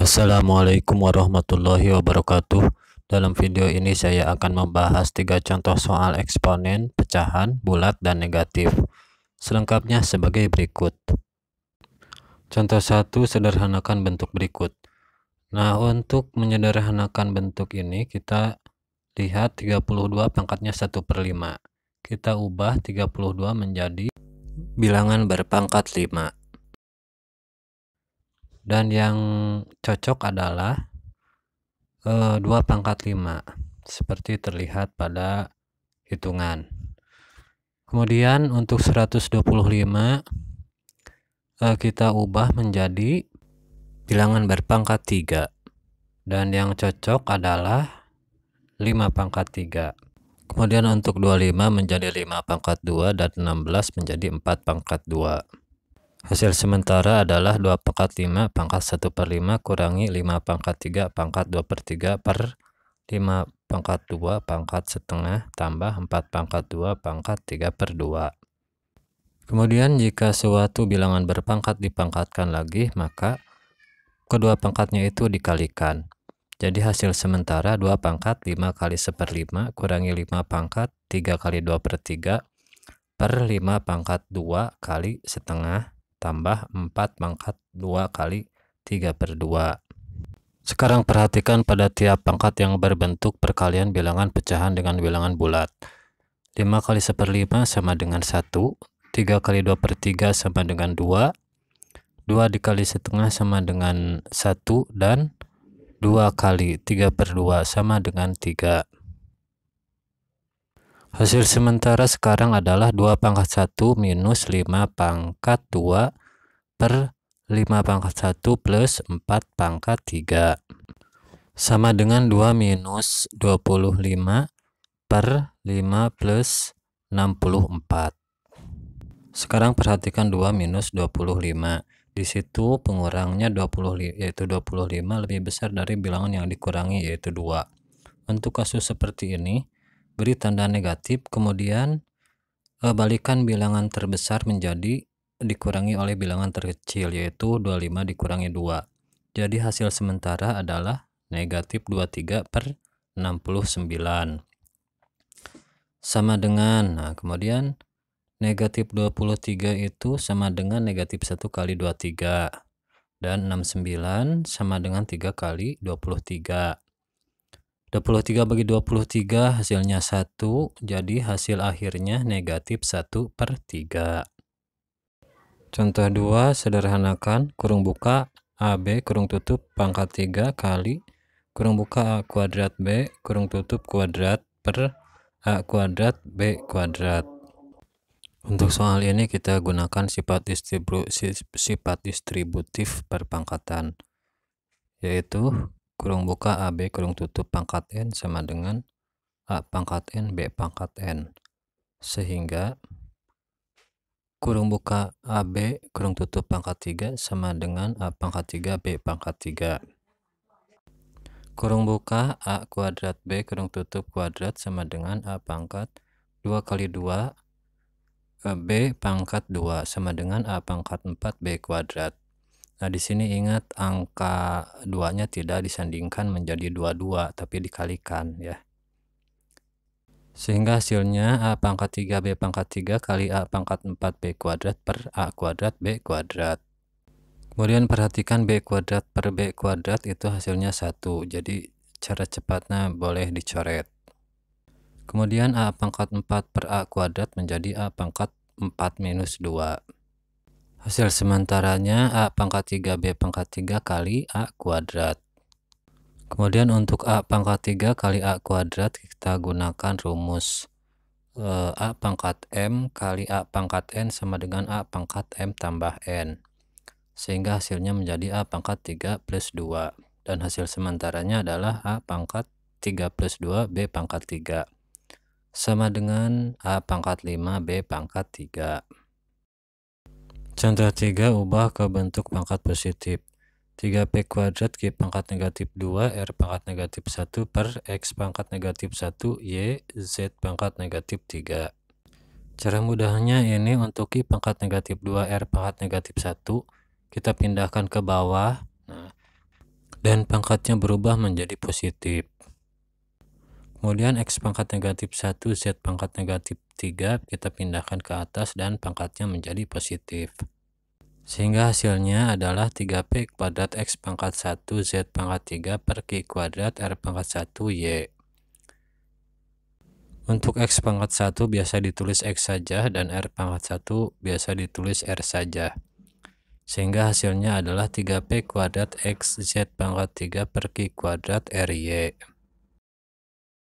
Assalamualaikum warahmatullahi wabarakatuh. Dalam video ini saya akan membahas 3 contoh soal eksponen, pecahan, bulat, dan negatif. Selengkapnya sebagai berikut. Contoh 1, sederhanakan bentuk berikut. Nah, untuk menyederhanakan bentuk ini kita lihat 32 pangkatnya 1/5. Kita ubah 32 menjadi bilangan berpangkat 5. Dan yang cocok adalah 2/5 seperti terlihat pada hitungan. Kemudian untuk 125 kita ubah menjadi bilangan berpangkat 3, dan yang cocok adalah 5/3. Kemudian untuk 25 menjadi 5/2 dan 16 menjadi 4/2. Hasil sementara adalah 2/5 pangkat 1/5 kurangi 5/3 pangkat 2/3 per 5/2 pangkat setengah tambah 4/2 pangkat 3/2. Kemudian jika suatu bilangan berpangkat dipangkatkan lagi, maka kedua pangkatnya itu dikalikan. Jadi hasil sementara 2/5 kali 1/5 kurangi 5 pangkat 3 kali 2/3 per 5/2 kali setengah tambah 4/2 kali 3/2. Sekarang perhatikan pada tiap pangkat yang berbentuk perkalian bilangan pecahan dengan bilangan bulat. 5 kali 1/5 sama dengan 1, 3 kali 2/3 sama dengan 2, 2 dikali setengah sama dengan 1, dan 2 kali 3/2 sama dengan 3. Hasil sementara sekarang adalah 2/1 minus 5/2 per 5/1 plus 4/3 sama dengan 2 minus 25 per 5 plus 64. Sekarang perhatikan 2 minus 25. Di situ pengurangnya 25, yaitu 25 lebih besar dari bilangan yang dikurangi, yaitu 2. Untuk kasus seperti ini, beri tanda negatif, kemudian balikan bilangan terbesar menjadi dikurangi oleh bilangan terkecil, yaitu 25 dikurangi 2. Jadi hasil sementara adalah negatif 23/69. Sama dengan, nah kemudian negatif 23 itu sama dengan negatif 1 kali 23. Dan 69 sama dengan 3 kali 23. 23 bagi 23 hasilnya 1, jadi hasil akhirnya negatif 1/3. Contoh 2, sederhanakan kurung buka AB kurung tutup pangkat 3 kali kurung buka A kuadrat B kurung tutup kuadrat per A kuadrat B kuadrat. Untuk soal ini kita gunakan sifat distributif perpangkatan, yaitu kurung buka AB kurung tutup pangkat N sama dengan A pangkat N B pangkat N, sehingga kurung buka AB kurung tutup pangkat 3 sama dengan A pangkat 3 B pangkat 3. Kurung buka A kuadrat B kurung tutup kuadrat sama dengan A pangkat 2 kali 2 B pangkat 2 sama dengan A pangkat 4 B kuadrat. Nah, di sini ingat angka 2-nya tidak disandingkan menjadi 22, tapi dikalikan ya. Sehingga hasilnya A pangkat 3 B pangkat 3 kali A pangkat 4 B kuadrat per A kuadrat B kuadrat. Kemudian perhatikan B kuadrat per B kuadrat itu hasilnya 1, jadi cara cepatnya boleh dicoret. Kemudian A pangkat 4 per A kuadrat menjadi A pangkat 4 minus 2. Hasil sementaranya A pangkat 3 B pangkat 3 kali A kuadrat. Kemudian untuk A pangkat 3 kali A kuadrat kita gunakan rumus A pangkat M kali A pangkat N sama dengan A pangkat M tambah N. Sehingga hasilnya menjadi A pangkat 3 plus 2. Dan hasil sementaranya adalah A pangkat 3 plus 2 B pangkat 3. Sama dengan A pangkat 5 B pangkat 3. Contoh 3, ubah ke bentuk pangkat positif. 3P kuadrat Q pangkat negatif 2 R pangkat negatif 1 per X pangkat negatif 1 Y Z pangkat negatif 3. Cara mudahnya ini untuk Q pangkat negatif 2 R pangkat negatif 1 kita pindahkan ke bawah. Nah, dan pangkatnya berubah menjadi positif. Kemudian X pangkat negatif 1, Z pangkat negatif 3 kita pindahkan ke atas dan pangkatnya menjadi positif. Sehingga hasilnya adalah 3P kuadrat X pangkat 1 Z pangkat 3 per Q kuadrat R pangkat 1 Y. Untuk X pangkat 1 biasa ditulis X saja dan R pangkat 1 biasa ditulis R saja. Sehingga hasilnya adalah 3P kuadrat X Z pangkat 3 per Q kuadrat RY.